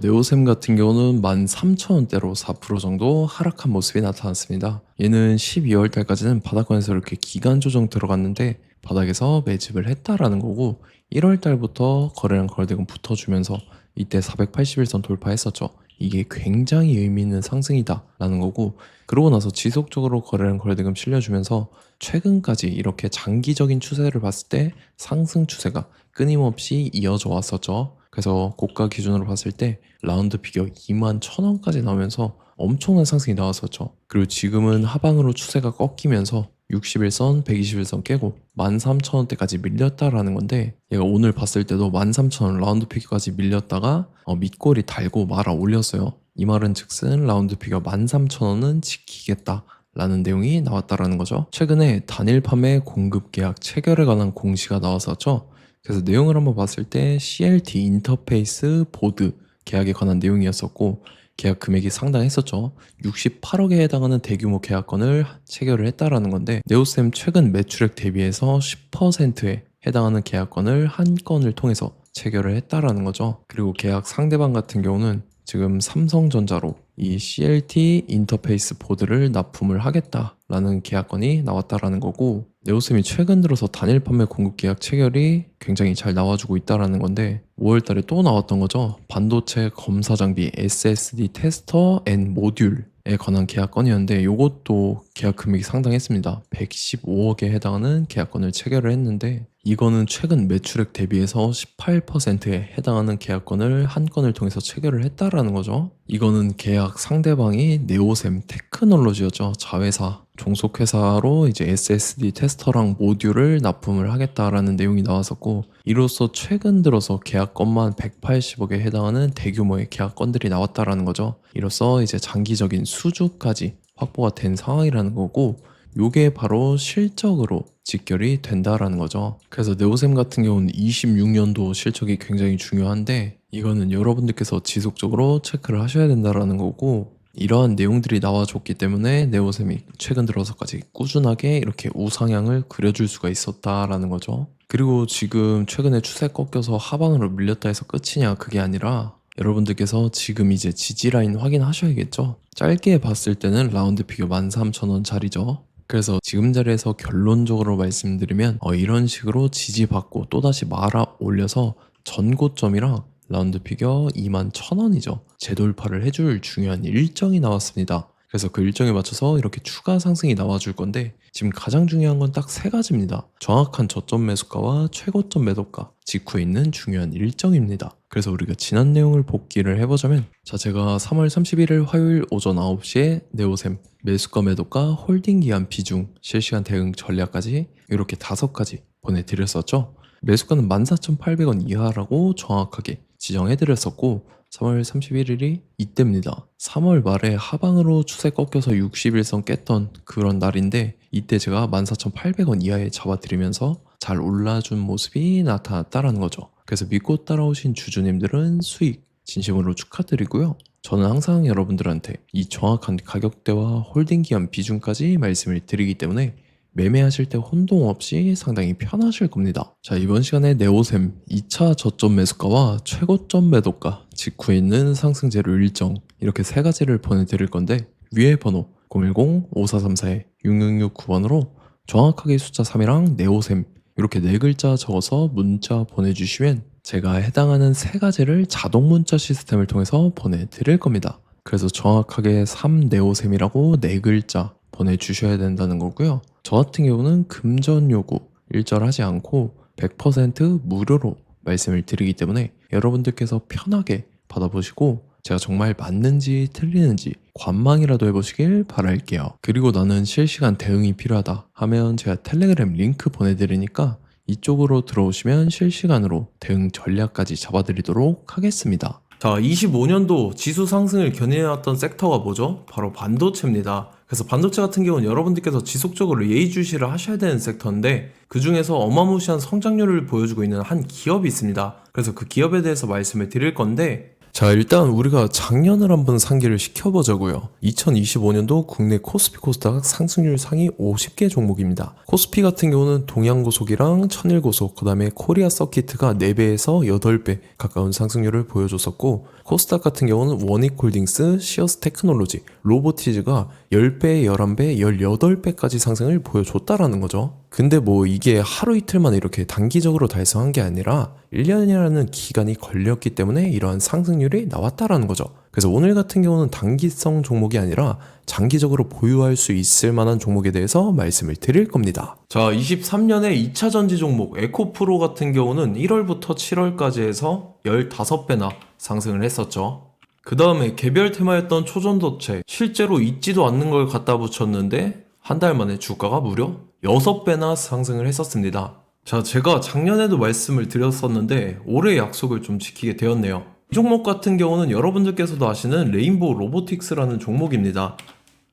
네오셈 같은 경우는 13,000원대로 4% 정도 하락한 모습이 나타났습니다. 얘는 12월 달까지는 바닥권에서 이렇게 기간 조정 들어갔는데 바닥에서 매집을 했다라는 거고, 1월 달부터 거래량 거래대금 붙어주면서 이때 481선 돌파했었죠. 이게 굉장히 의미 있는 상승이다라는 거고, 그러고 나서 지속적으로 거래량 거래대금 실려주면서 최근까지 이렇게 장기적인 추세를 봤을 때 상승 추세가 끊임없이 이어져 왔었죠. 그래서 고가 기준으로 봤을 때 라운드 피겨 21,000원까지 나오면서 엄청난 상승이 나왔었죠. 그리고 지금은 하방으로 추세가 꺾이면서 61선, 121선 깨고 13,000원대까지 밀렸다라는 건데, 얘가 오늘 봤을 때도 13,000원 라운드 피겨까지 밀렸다가 밑꼬리 달고 말아 올렸어요. 이 말은 즉슨 라운드 피겨 13,000원은 지키겠다 라는 내용이 나왔다라는 거죠. 최근에 단일 판매 공급 계약 체결에 관한 공시가 나왔었죠. 그래서 내용을 한번 봤을 때 CLT 인터페이스 보드 계약에 관한 내용이었었고, 계약 금액이 상당했었죠. 68억에 해당하는 대규모 계약건을 체결을 했다라는 건데, 네오셈 최근 매출액 대비해서 10%에 해당하는 계약건을 한 건을 통해서 체결을 했다라는 거죠. 그리고 계약 상대방 같은 경우는 지금 삼성전자로 이 CLT 인터페이스 보드를 납품을 하겠다라는 계약건이 나왔다라는 거고, 네오셈이 최근 들어서 단일 판매 공급 계약 체결이 굉장히 잘 나와주고 있다라는 건데, 5월 달에 또 나왔던 거죠. 반도체 검사 장비 SSD 테스터 앤 모듈에 관한 계약건이었는데, 이것도 계약 금액이 상당했습니다. 115억에 해당하는 계약건을 체결을 했는데, 이거는 최근 매출액 대비해서 18%에 해당하는 계약건을 한 건을 통해서 체결을 했다라는 거죠. 이거는 계약 상대방이 네오셈 테크놀로지였죠. 자회사 종속회사로 이제 SSD 테스터랑 모듈을 납품을 하겠다라는 내용이 나왔었고, 이로써 최근 들어서 계약건만 180억에 해당하는 대규모의 계약건들이 나왔다라는 거죠. 이로써 이제 장기적인 수주까지 확보가 된 상황이라는 거고, 요게 바로 실적으로 직결이 된다라는 거죠. 그래서 네오셈 같은 경우는 26년도 실적이 굉장히 중요한데, 이거는 여러분들께서 지속적으로 체크를 하셔야 된다라는 거고, 이러한 내용들이 나와줬기 때문에 네오셈이 최근 들어서까지 꾸준하게 이렇게 우상향을 그려줄 수가 있었다라는 거죠. 그리고 지금 최근에 추세 꺾여서 하방으로 밀렸다 해서 끝이냐, 그게 아니라 여러분들께서 지금 이제 지지라인 확인하셔야겠죠. 짧게 봤을 때는 라운드 피겨 13,000원짜리죠. 그래서 지금 자리에서 결론적으로 말씀드리면 이런 식으로 지지받고 또다시 말아 올려서 전고점이랑 라운드 피겨 21,000원이죠. 재돌파를 해줄 중요한 일정이 나왔습니다. 그래서 그 일정에 맞춰서 이렇게 추가 상승이 나와줄 건데, 지금 가장 중요한 건 딱 세 가지입니다. 정확한 저점 매수가와 최고점 매도가 직후에 있는 중요한 일정입니다. 그래서 우리가 지난 내용을 복기를 해보자면, 제가 3월 31일 화요일 오전 9시에 네오셈 매수가 매도가 홀딩 기한 비중 실시간 대응 전략까지 이렇게 5가지 보내드렸었죠. 매수가는 14,800원 이하라고 정확하게 지정해드렸었고, 3월 31일이 이때입니다. 3월 말에 하방으로 추세 꺾여서 61선 깼던 그런 날인데, 이때 제가 14,800원 이하에 잡아드리면서 잘 올라준 모습이 나타났다라는 거죠. 그래서 믿고 따라오신 주주님들은 수익 진심으로 축하드리고요. 저는 항상 여러분들한테 이 정확한 가격대와 홀딩 기한 비중까지 말씀을 드리기 때문에 매매하실 때 혼동 없이 상당히 편하실 겁니다. 자, 이번 시간에 네오셈 2차 저점 매수가와 최고점 매도가 직후에 있는 상승 재료 일정, 이렇게 세 가지를 보내드릴 건데, 위에 번호 010-5434-6669번으로 정확하게 숫자 3이랑 네오셈 이렇게 네 글자 적어서 문자 보내주시면 제가 해당하는 세 가지를 자동 문자 시스템을 통해서 보내드릴 겁니다. 그래서 정확하게 3네오셈이라고 네 글자 보내주셔야 된다는 거고요. 저 같은 경우는 금전 요구 일절하지 않고 100% 무료로 말씀을 드리기 때문에 여러분들께서 편하게 받아보시고, 제가 정말 맞는지 틀리는지 관망이라도 해보시길 바랄게요. 그리고 나는 실시간 대응이 필요하다 하면 제가 텔레그램 링크 보내드리니까 이쪽으로 들어오시면 실시간으로 대응 전략까지 잡아드리도록 하겠습니다. 자, 25년도 지수 상승을 견인해왔던 섹터가 뭐죠? 바로 반도체입니다. 그래서 반도체 같은 경우는 여러분들께서 지속적으로 예의주시를 하셔야 되는 섹터인데, 그 중에서 어마무시한 성장률을 보여주고 있는 한 기업이 있습니다. 그래서 그 기업에 대해서 말씀을 드릴 건데, 자, 일단 우리가 작년을 한번 상기를 시켜보자고요. 2025년도 국내 코스피 코스닥 상승률 상위 50개 종목입니다. 코스피 같은 경우는 동양고속이랑 천일고속, 그 다음에 코리아 서키트가 4배에서 8배 가까운 상승률을 보여줬었고, 코스닥 같은 경우는 원익홀딩스, 시어스 테크놀로지, 로보티즈가 10배, 11배, 18배까지 상승을 보여줬다라는 거죠. 근데 뭐 이게 하루 이틀만 이렇게 단기적으로 달성한 게 아니라 1년이라는 기간이 걸렸기 때문에 이러한 상승률이 나왔다라는 거죠. 그래서 오늘 같은 경우는 단기성 종목이 아니라 장기적으로 보유할 수 있을 만한 종목에 대해서 말씀을 드릴 겁니다. 자, 23년에 2차 전지 종목 에코프로 같은 경우는 1월부터 7월까지 해서 15배나 상승을 했었죠. 그 다음에 개별 테마였던 초전도체, 실제로 있지도 않는 걸 갖다 붙였는데 한 달 만에 주가가 무려 6배나 상승을 했었습니다. 자, 제가 작년에도 말씀을 드렸었는데 올해 약속을 좀 지키게 되었네요. 이 종목 같은 경우는 여러분들께서도 아시는 레인보우 로보틱스라는 종목입니다.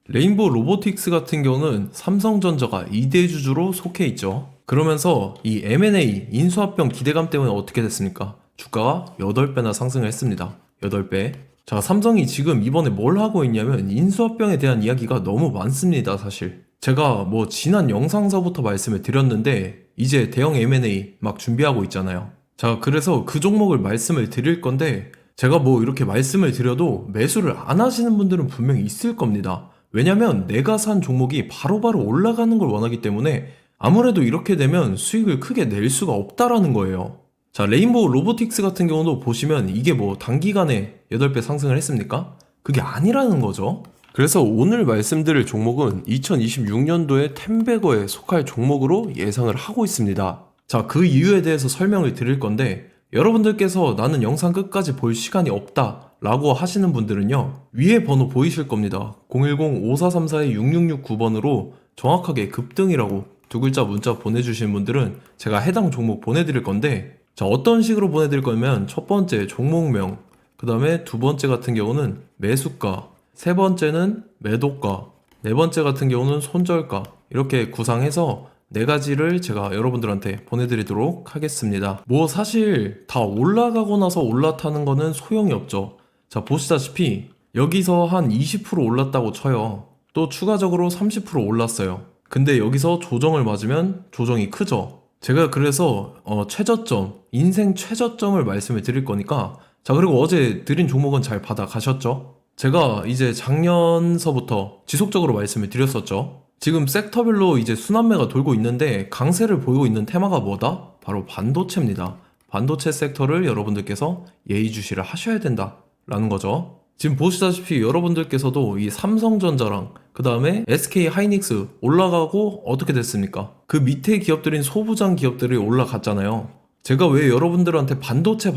레인보우 로보틱스 같은 경우는 삼성전자가 2대 주주로 속해 있죠. 그러면서 이 M&A 인수합병 기대감 때문에 어떻게 됐습니까? 주가가 8배나 상승을 했습니다. 8배. 자, 삼성이 지금 이번에 뭘 하고 있냐면 인수합병에 대한 이야기가 너무 많습니다, 사실. 제가 뭐 지난 영상서부터 말씀을 드렸는데 이제 대형 M&A 막 준비하고 있잖아요. 자, 그래서 그 종목을 말씀을 드릴 건데 제가 뭐 이렇게 말씀을 드려도 매수를 안 하시는 분들은 분명히 있을 겁니다. 왜냐면 내가 산 종목이 바로바로 올라가는 걸 원하기 때문에 아무래도 이렇게 되면 수익을 크게 낼 수가 없다라는 거예요. 자, 레인보우 로보틱스 같은 경우도 보시면 이게 뭐 단기간에 8배 상승을 했습니까? 그게 아니라는 거죠. 그래서 오늘 말씀드릴 종목은 2026년도에 템베거에 속할 종목으로 예상을 하고 있습니다. 자, 그 이유에 대해서 설명을 드릴 건데 여러분들께서 나는 영상 끝까지 볼 시간이 없다 라고 하시는 분들은요, 위에 번호 보이실 겁니다. 010-5434-6669번으로 정확하게 급등이라고 두 글자 문자 보내주신 분들은 제가 해당 종목 보내드릴 건데, 자, 어떤 식으로 보내드릴 거냐면 첫 번째 종목명, 그 다음에 두 번째 같은 경우는 매수가, 세 번째는 매도가, 네 번째 같은 경우는 손절가, 이렇게 구상해서 네 가지를 제가 여러분들한테 보내드리도록 하겠습니다. 뭐 사실 다 올라가고 나서 올라타는 거는 소용이 없죠. 자, 보시다시피 여기서 한 20% 올랐다고 쳐요. 또 추가적으로 30% 올랐어요. 근데 여기서 조정을 맞으면 조정이 크죠. 제가 그래서 최저점, 인생 최저점을 말씀을 드릴 거니까, 자, 그리고 어제 드린 종목은 잘 받아가셨죠? 제가 이제 작년서부터 지속적으로 말씀을 드렸었죠. 지금 섹터별로 이제 순환매가 돌고 있는데 강세를 보이고 있는 테마가 뭐다? 바로 반도체입니다. 반도체 섹터를 여러분들께서 예의주시를 하셔야 된다라는 거죠. 지금 보시다시피 여러분들께서도 이 삼성전자랑 그 다음에 SK 하이닉스 올라가고 어떻게 됐습니까? 그 밑에 기업들인 소부장 기업들이 올라갔잖아요. 제가 왜 여러분들한테 반도체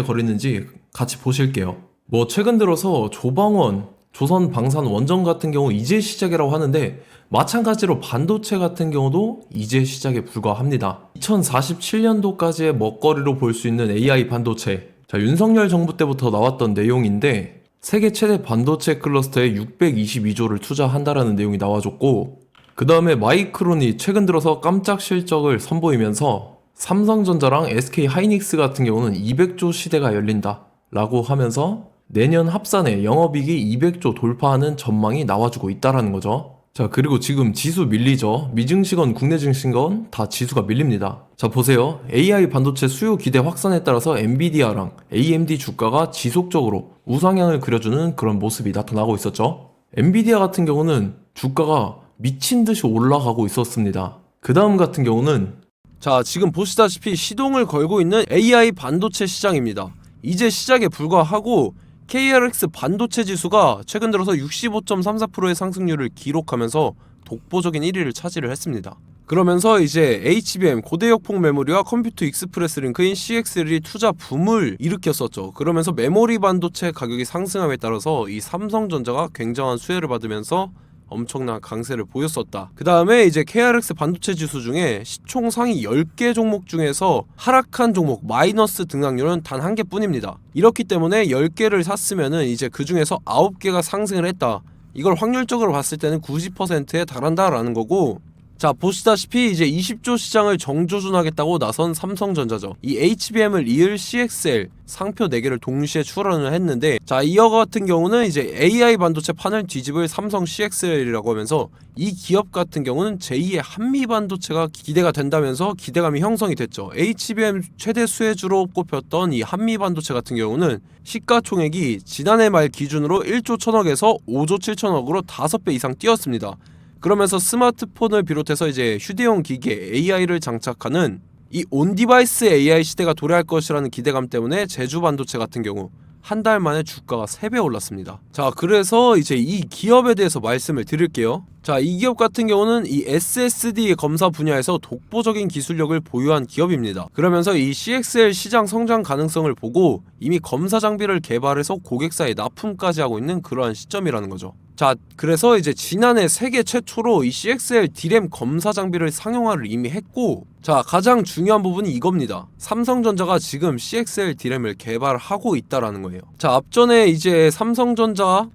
거리는지 같이 보실게요. 뭐 최근 들어서 조방원, 조선방산원전 같은 경우 이제 시작이라고 하는데 마찬가지로 반도체 같은 경우도 이제 시작에 불과합니다. 2047년도까지의 먹거리로 볼 수 있는 AI 반도체. 자, 윤석열 정부 때부터 나왔던 내용인데 세계 최대 반도체 클러스터에 622조를 투자한다라는 내용이 나와줬고, 그 다음에 마이크론이 최근 들어서 깜짝 실적을 선보이면서 삼성전자랑 SK 하이닉스 같은 경우는 200조 시대가 열린다 라고 하면서 내년 합산에 영업이익이 200조 돌파하는 전망이 나와주고 있다라는 거죠. 자, 그리고 지금 지수 밀리죠. 미증시건 국내 증시건 다 지수가 밀립니다. 자, 보세요. AI 반도체 수요 기대 확산에 따라서 엔비디아랑 AMD 주가가 지속적으로 우상향을 그려주는 그런 모습이 나타나고 있었죠. 엔비디아 같은 경우는 주가가 미친 듯이 올라가고 있었습니다. 그 다음 같은 경우는, 자, 지금 보시다시피 시동을 걸고 있는 AI 반도체 시장입니다. 이제 시작에 불과하고 KRX 반도체 지수가 최근 들어서 65.34%의 상승률을 기록하면서 독보적인 1위를 차지를 했습니다. 그러면서 이제 HBM 고대역폭 메모리와 컴퓨터 익스프레스 링크인 CXL이 투자 붐을 일으켰었죠. 그러면서 메모리 반도체 가격이 상승함에 따라서 이 삼성전자가 굉장한 수혜를 받으면서 엄청난 강세를 보였었다. 그 다음에 이제 KRX 반도체 지수 중에 시총 상위 10개 종목 중에서 하락한 종목 마이너스 등락률은 단 1개 뿐입니다. 이렇기 때문에 10개를 샀으면은 이제 그 중에서 9개가 상승을 했다. 이걸 확률적으로 봤을 때는 90%에 달한다라는 거고, 자, 보시다시피 이제 20조 시장을 정조준하겠다고 나선 삼성전자죠. 이 HBM을 이을 CXL 상표 4개를 동시에 출원을 했는데, 자, 이어 같은 경우는 이제 AI 반도체 판을 뒤집을 삼성 CXL이라고 하면서 이 기업 같은 경우는 제2의 한미 반도체가 기대가 된다면서 기대감이 형성이 됐죠. HBM 최대 수혜주로 꼽혔던 이 한미 반도체 같은 경우는 시가총액이 지난해 말 기준으로 1조 1000억에서 5조 7천억으로 5배 이상 뛰었습니다. 그러면서 스마트폰을 비롯해서 이제 휴대용 기기에 AI를 장착하는 이 온디바이스 AI 시대가 도래할 것이라는 기대감 때문에 제주 반도체 같은 경우 한 달 만에 주가가 3배 올랐습니다. 자, 그래서 이제 이 기업에 대해서 말씀을 드릴게요. 자, 이 기업 같은 경우는 이 SSD 검사 분야에서 독보적인 기술력을 보유한 기업입니다. 그러면서 이 CXL 시장 성장 가능성을 보고 이미 검사 장비를 개발해서 고객사에 납품까지 하고 있는 그러한 시점이라는 거죠. 자, 그래서 이제 지난해 세계 최초로 이 CXL D램 검사 장비를 상용화를 이미 했고, 자, 가장 중요한 부분이 이겁니다. 삼성전자가 지금 CXL D램을 개발하고 있다라는 거예요. 자, 앞전에 이제 삼성전자가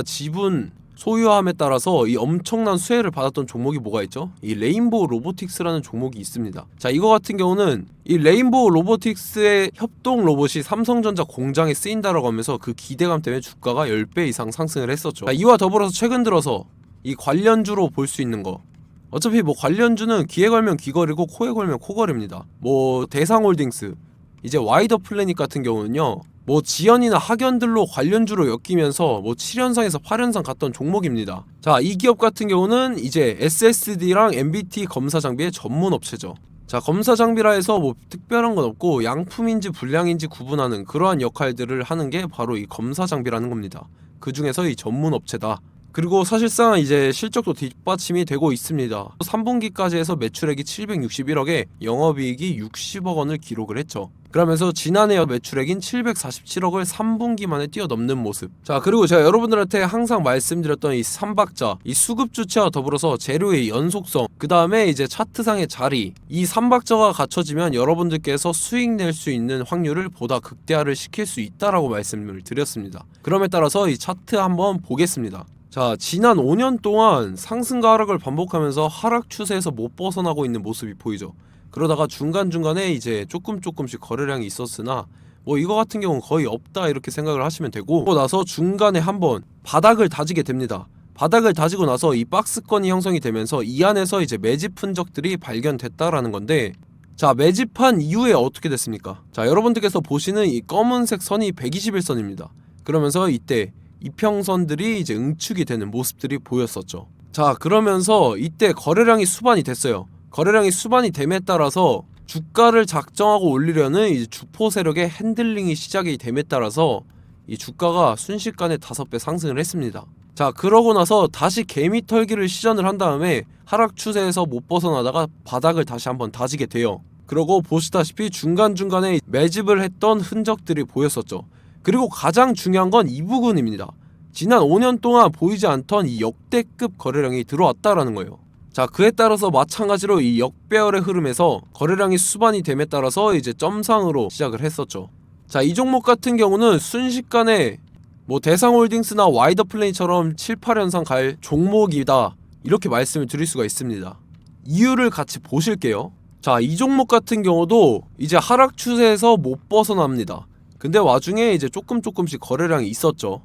지분 소유함에 따라서 이 엄청난 수혜를 받았던 종목이 뭐가 있죠? 이 레인보우 로보틱스라는 종목이 있습니다. 자, 이거 같은 경우는 이 레인보우 로보틱스의 협동 로봇이 삼성전자 공장에 쓰인다라고 하면서 그 기대감 때문에 주가가 10배 이상 상승을 했었죠. 자, 이와 더불어서 최근 들어서 이 관련주로 볼 수 있는 거, 어차피 뭐 관련주는 귀에 걸면 귀걸이고 코에 걸면 코걸입니다. 뭐 대상홀딩스, 이제 와이더 플래닛 같은 경우는요, 뭐 지연이나 학연들로 관련주로 엮이면서 뭐 7연상에서 8연상 갔던 종목입니다. 자, 이 기업 같은 경우는 이제 SSD랑 MBT 검사 장비의 전문 업체죠. 자, 검사 장비라 해서 뭐 특별한 건 없고 양품인지 불량인지 구분하는 그러한 역할들을 하는 게 바로 이 검사 장비라는 겁니다. 그 중에서 이 전문 업체다. 그리고 사실상 이제 실적도 뒷받침이 되고 있습니다. 3분기까지 해서 매출액이 761억에 영업이익이 60억 원을 기록을 했죠. 그러면서 지난해 매출액인 747억을 3분기 만에 뛰어넘는 모습. 자, 그리고 제가 여러분들한테 항상 말씀드렸던 이 3박자, 이 수급 주체와 더불어서 재료의 연속성, 그 다음에 이제 차트상의 자리, 이 3박자가 갖춰지면 여러분들께서 수익 낼 수 있는 확률을 보다 극대화를 시킬 수 있다라고 말씀을 드렸습니다. 그럼에 따라서 이 차트 한번 보겠습니다. 자, 지난 5년 동안 상승과 하락을 반복하면서 하락 추세에서 못 벗어나고 있는 모습이 보이죠. 그러다가 중간중간에 이제 조금씩 거래량이 있었으나 뭐 이거 같은 경우는 거의 없다 이렇게 생각을 하시면 되고, 그러고 나서 중간에 한번 바닥을 다지게 됩니다. 바닥을 다지고 나서 이 박스권이 형성이 되면서 이 안에서 이제 매집 흔적들이 발견됐다라는 건데, 자, 매집한 이후에 어떻게 됐습니까? 자, 여러분들께서 보시는 이 검은색 선이 121선입니다. 그러면서 이때 이평선들이 이제 응축이 되는 모습들이 보였었죠. 자, 그러면서 이때 거래량이 수반이 됐어요. 거래량이 수반이 됨에 따라서 주가를 작정하고 올리려는 이제 주포 세력의 핸들링이 시작이 됨에 따라서 이 주가가 순식간에 5배 상승을 했습니다. 자, 그러고 나서 다시 개미 털기를 시전을 한 다음에 하락 추세에서 못 벗어나다가 바닥을 다시 한번 다지게 돼요. 그러고 보시다시피 중간중간에 매집을 했던 흔적들이 보였었죠. 그리고 가장 중요한 건 이 부분입니다. 지난 5년 동안 보이지 않던 이 역대급 거래량이 들어왔다라는 거예요. 자, 그에 따라서 마찬가지로 이 역배열의 흐름에서 거래량이 수반이 됨에 따라서 이제 점상으로 시작을 했었죠. 자, 이 종목 같은 경우는 순식간에 뭐 대상홀딩스나 와이더 플레이처럼 7, 8연상 갈 종목이다 이렇게 말씀을 드릴 수가 있습니다. 이유를 같이 보실게요. 자, 이 종목 같은 경우도 이제 하락 추세에서 못 벗어납니다. 근데 와중에 이제 조금씩 거래량이 있었죠.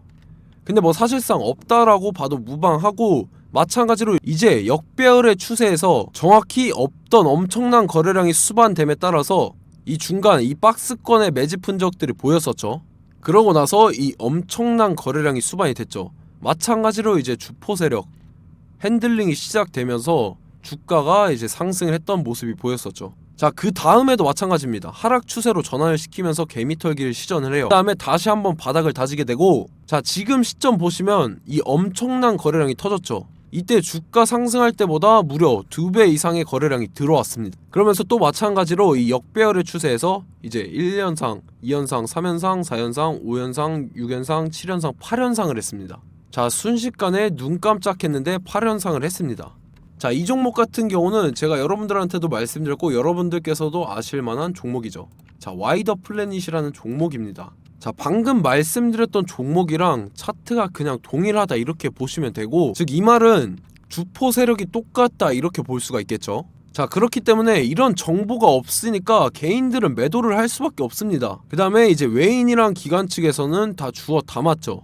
근데 뭐 사실상 없다라고 봐도 무방하고, 마찬가지로 이제 역배열의 추세에서 정확히 없던 엄청난 거래량이 수반됨에 따라서 이 중간 이 박스권의 매집 흔적들이 보였었죠. 그러고 나서 이 엄청난 거래량이 수반이 됐죠. 마찬가지로 이제 주포 세력 핸들링이 시작되면서 주가가 이제 상승을 했던 모습이 보였었죠. 자, 그 다음에도 마찬가지입니다. 하락 추세로 전환을 시키면서 개미털기를 시전을 해요. 그 다음에 다시 한번 바닥을 다지게 되고, 자, 지금 시점 보시면 이 엄청난 거래량이 터졌죠. 이때 주가 상승할 때보다 무려 2배 이상의 거래량이 들어왔습니다. 그러면서 또 마찬가지로 이 역배열의 추세에서 이제 1연상, 2연상, 3연상, 4연상, 5연상, 6연상, 7연상, 8연상을 했습니다. 자, 순식간에 눈 깜짝했는데 8연상을 했습니다. 자, 이 종목 같은 경우는 제가 여러분들한테도 말씀드렸고 여러분들께서도 아실만한 종목이죠. 자, 와이더 플래닛이라는 종목입니다. 자, 방금 말씀드렸던 종목이랑 차트가 그냥 동일하다 이렇게 보시면 되고, 즉 이 말은 주포 세력이 똑같다 이렇게 볼 수가 있겠죠. 자, 그렇기 때문에 이런 정보가 없으니까 개인들은 매도를 할 수밖에 없습니다. 그 다음에 이제 외인이랑 기관 측에서는 다 주워 담았죠.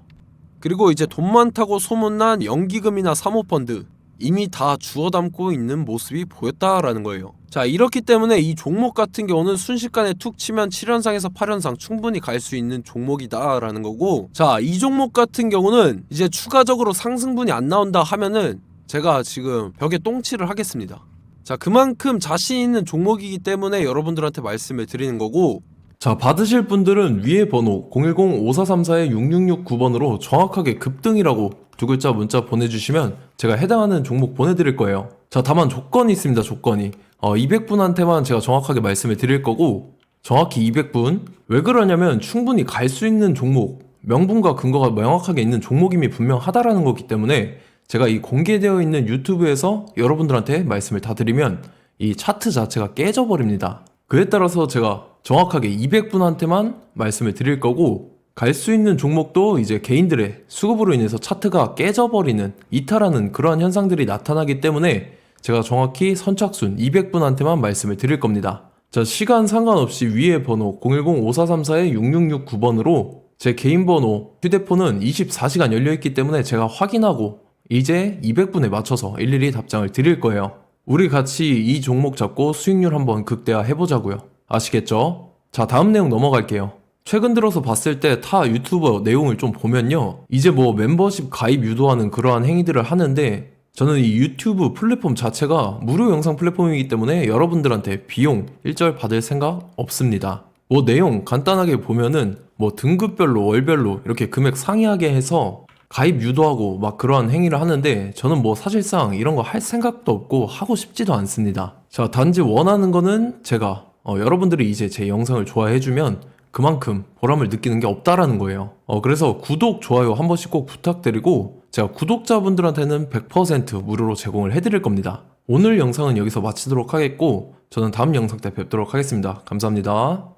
그리고 이제 돈 많다고 소문난 연기금이나 사모펀드 이미 다 주워 담고 있는 모습이 보였다라는 거예요. 자, 이렇기 때문에 이 종목 같은 경우는 순식간에 툭 치면 7연상에서 8연상 충분히 갈 수 있는 종목이다 라는 거고, 자, 이 종목 같은 경우는 이제 추가적으로 상승분이 안 나온다 하면은 제가 지금 벽에 똥칠을 하겠습니다. 자, 그만큼 자신 있는 종목이기 때문에 여러분들한테 말씀을 드리는 거고, 자, 받으실 분들은 위에 번호 010-5434-6669번으로 정확하게 급등이라고 두 글자 문자 보내주시면 제가 해당하는 종목 보내드릴 거예요. 자, 다만 조건이 있습니다. 조건이 200분한테만 제가 정확하게 말씀을 드릴 거고, 정확히 200분. 왜 그러냐면 충분히 갈 수 있는 종목, 명분과 근거가 명확하게 있는 종목임이 분명하다라는 거기 때문에 제가 이 공개되어 있는 유튜브에서 여러분들한테 말씀을 다 드리면 이 차트 자체가 깨져버립니다. 그에 따라서 제가 정확하게 200분한테만 말씀을 드릴 거고, 갈 수 있는 종목도 이제 개인들의 수급으로 인해서 차트가 깨져버리는, 이탈하는 그러한 현상들이 나타나기 때문에 제가 정확히 선착순 200분한테만 말씀을 드릴 겁니다. 자, 시간 상관없이 위에 번호 010-5434-6669번으로 제 개인 번호, 휴대폰은 24시간 열려있기 때문에 제가 확인하고 이제 200분에 맞춰서 일일이 답장을 드릴 거예요. 우리 같이 이 종목 잡고 수익률 한번 극대화 해보자고요. 아시겠죠? 자, 다음 내용 넘어갈게요. 최근 들어서 봤을 때 타 유튜버 내용을 좀 보면요, 이제 뭐 멤버십 가입 유도하는 그러한 행위들을 하는데, 저는 이 유튜브 플랫폼 자체가 무료 영상 플랫폼이기 때문에 여러분들한테 비용 일절 받을 생각 없습니다. 뭐 내용 간단하게 보면은 뭐 등급별로 월별로 이렇게 금액 상이하게 해서 가입 유도하고 막 그러한 행위를 하는데, 저는 뭐 사실상 이런 거 할 생각도 없고 하고 싶지도 않습니다. 자, 단지 원하는 거는 제가 여러분들이 이제 제 영상을 좋아해주면 그만큼 보람을 느끼는 게 없다라는 거예요. 그래서 구독, 좋아요 한 번씩 꼭 부탁드리고, 제가 구독자분들한테는 100% 무료로 제공을 해드릴 겁니다. 오늘 영상은 여기서 마치도록 하겠고, 저는 다음 영상 때 뵙도록 하겠습니다. 감사합니다.